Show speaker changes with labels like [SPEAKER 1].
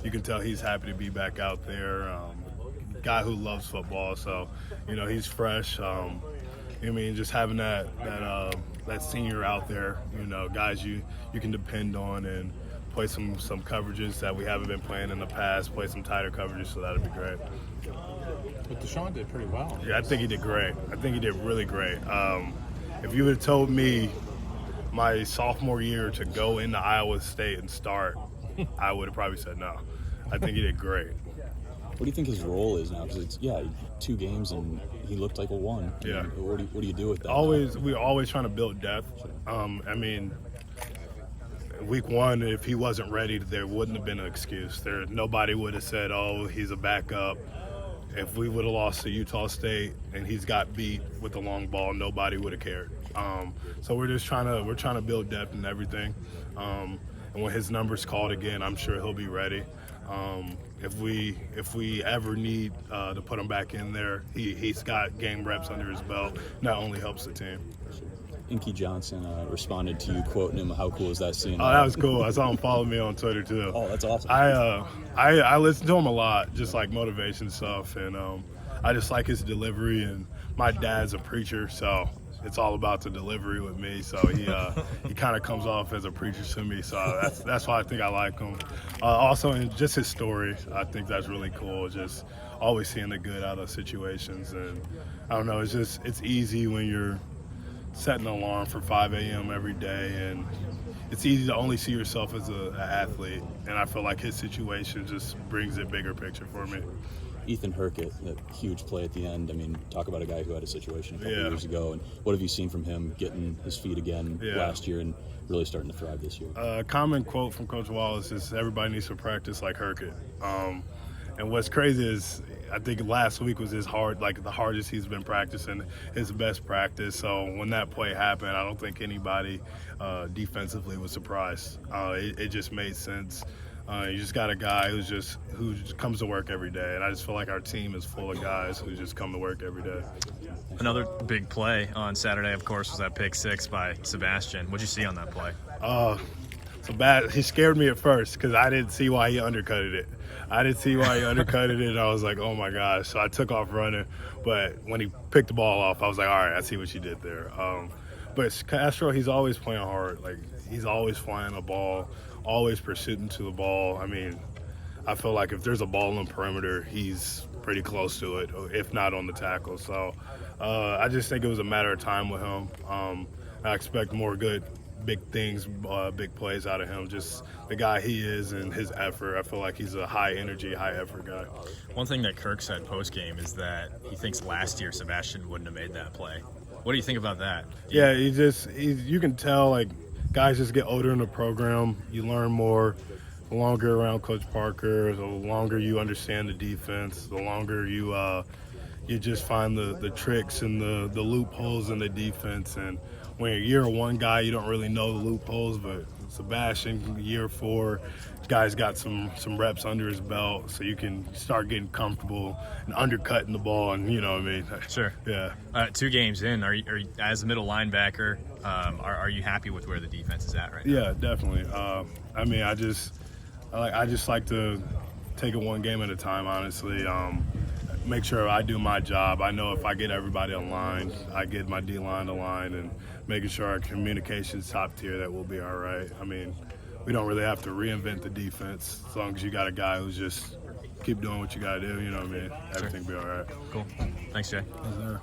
[SPEAKER 1] you can tell he's happy to be back out there. Guy who loves football, so he's fresh. Just having that senior out there, guys you can depend on and play some coverages that we haven't been playing in the past, play some tighter coverages, so that'd be great.
[SPEAKER 2] But Deshaun did pretty well.
[SPEAKER 1] Yeah, I think he did great. I think he did really great. If you would have told me my sophomore year to go into Iowa State and start, I would have probably said no. I think he did great.
[SPEAKER 3] What do you think his role is now? Because it's 2 games and he looked like a 1.
[SPEAKER 1] Yeah.
[SPEAKER 3] What do you do with that?
[SPEAKER 1] We're always trying to build depth. Week 1, if he wasn't ready, there wouldn't have been an excuse. Nobody would have said, "Oh, he's a backup." If we would have lost to Utah State and he's got beat with the long ball, nobody would have cared. So we're trying to build depth and everything. And when his number's called again, I'm sure he'll be ready. If we ever need to put him back in there, he's got game reps under his belt. Not only helps the team.
[SPEAKER 3] Inky Johnson responded to you quoting him. How cool is that seeing?
[SPEAKER 1] Oh, that was cool. I saw him follow me on Twitter too.
[SPEAKER 3] Oh, that's awesome.
[SPEAKER 1] I listen to him a lot, just like motivation stuff, and I just like his delivery. And my dad's a preacher, so it's all about the delivery with me. So he kind of comes off as a preacher to me. So that's why I think I like him. Also, in just his story, I think that's really cool. Just always seeing the good out of situations, and I don't know. It's easy when you're setting an alarm for 5 a.m. every day, and it's easy to only see yourself as an athlete, and I feel like his situation just brings a bigger picture for me.
[SPEAKER 3] Ethan Hurkett, that huge play at the end. Talk about a guy who had a situation a couple
[SPEAKER 1] Yeah.
[SPEAKER 3] years ago, and what have you seen from him getting his feet again last year and really starting to thrive this year?
[SPEAKER 1] A common quote from Coach Wallace is, "Everybody needs to practice like Hurkett." And what's crazy is, I think last week was the hardest he's been practicing, his best practice. So when that play happened, I don't think anybody defensively was surprised. It just made sense. You just got a guy who just comes to work every day, and I just feel like our team is full of guys who just come to work every day.
[SPEAKER 4] Another big play on Saturday, of course, was that pick-6 by Sebastian. What'd you see on that play?
[SPEAKER 1] So bad. He scared me at first because I didn't see why he undercutted it. And I was like, oh my gosh. So I took off running, but when he picked the ball off, I was like, all right, I see what you did there. But Castro, he's always playing hard. Like, he's always flying the ball, always pursuing to the ball. I feel like if there's a ball on the perimeter, he's pretty close to it, if not on the tackle. So I just think it was a matter of time with him. I expect more big things, big plays out of him. Just the guy he is and his effort. I feel like he's a high energy, high effort guy.
[SPEAKER 4] One thing that Kirk said post-game is that he thinks last year Sebastian wouldn't have made that play. What do you think about that?
[SPEAKER 1] Yeah, you can tell, like, guys just get older in the program. You learn more. The longer around Coach Parker, the longer you understand the defense, the longer you just find the tricks and the loopholes in the defense. And when you're year 1 guy, you don't really know the loopholes, but Sebastian, year 4, guy's got some reps under his belt, so you can start getting comfortable and undercutting the ball, and you know what I mean?
[SPEAKER 4] Sure.
[SPEAKER 1] Yeah.
[SPEAKER 4] 2 games in, are you as a middle linebacker, are you happy with where the defense is at right now?
[SPEAKER 1] Yeah, definitely. I just like to take it one game at a time, honestly. Make sure I do my job. I know if I get everybody aligned, I get my D-line aligned, and making sure our communication's top tier, that we'll be all right. We don't really have to reinvent the defense as long as you got a guy who's just keep doing what you got to do, you know what I mean? Everything will be all right.
[SPEAKER 4] Cool. Thanks, Jay.
[SPEAKER 1] Yes, sir.